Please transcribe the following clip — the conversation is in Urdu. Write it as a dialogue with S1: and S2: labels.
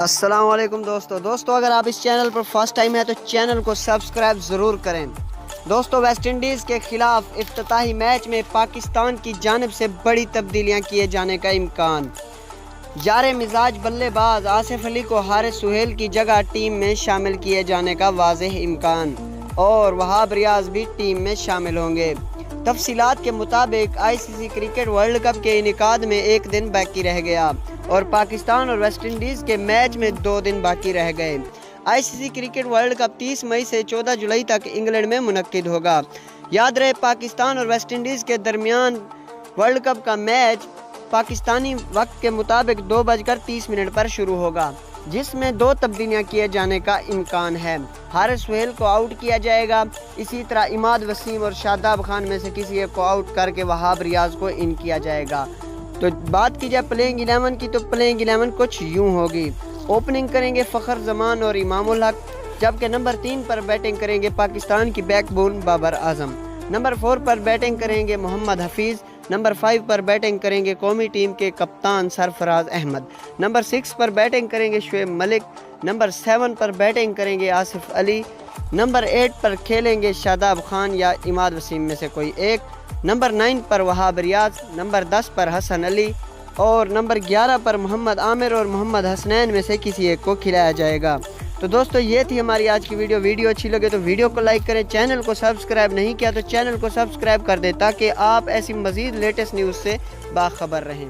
S1: السلام علیکم دوستو اگر آپ اس چینل پر فرسٹ ٹائم ہے تو چینل کو سبسکرائب ضرور کریں۔ دوستو ویسٹ انڈیز کے خلاف افتتاحی میچ میں پاکستان کی جانب سے بڑی تبدیلیاں کیے جانے کا امکان۔ یار مزاج بلے باز آصف علی کو حارث سہیل کی جگہ ٹیم میں شامل کیے جانے کا واضح امکان، اور وہاب ریاض بھی ٹیم میں شامل ہوں گے۔ تفصیلات کے مطابق آئی سی سی کرکٹ ورلڈ کپ کے انعقاد میں ایک دن باقی رہ گیا اور پاکستان اور ویسٹ انڈیز کے میچ میں 2 دن باقی رہ گئے۔ آئی سی سی کرکٹ ورلڈ کپ 30 مئی سے 14 جولائی تک انگلینڈ میں منعقد ہوگا۔ یاد رہے پاکستان اور ویسٹ انڈیز کے درمیان ورلڈ کپ کا میچ پاکستانی وقت کے مطابق 2:30 پر شروع ہوگا، جس میں 2 تبدیلیاں کیے جانے کا امکان ہے۔ حارث سہیل کو آؤٹ کیا جائے گا، اسی طرح عماد وسیم اور شاداب خان میں سے کسی ایک کو آؤٹ کر کے وہاب ریاض کو ان کیا جائے گا۔ تو بات کی جائے پلینگ 11 کی تو پلینگ 11 کچھ یوں ہوگی۔ اوپننگ کریں گے فخر زمان اور امام الحق، جبکہ نمبر 3 پر بیٹنگ کریں گے پاکستان کی back bone Babar Azam. Number 4 پر بیٹنگ کریں گے محمد حفیظ۔ نمبر 5 پر بیٹنگ کریں گے قومی ٹیم کے کپتان سرفراز احمد۔ نمبر 6 پر بیٹنگ کریں گے شعیب ملک۔ نمبر 7 پر بیٹنگ کریں گے آصف علی۔ نمبر 8 پر کھیلیں گے شاداب خان یا عماد وسیم میں سے کوئی ایک۔ نمبر 9 پر وہاب ریاض۔ نمبر 10 پر حسن علی، اور نمبر 11 پر محمد عامر اور محمد حسنین میں سے کسی ایک کو کھلایا جائے گا۔ تو دوستو یہ تھی ہماری آج کی ویڈیو اچھی لگے تو ویڈیو کو لائک کریں، چینل کو سبسکرائب نہیں کیا تو چینل کو سبسکرائب کر دیں تاکہ آپ ایسی مزید لیٹسٹ نیوز سے باخبر رہیں۔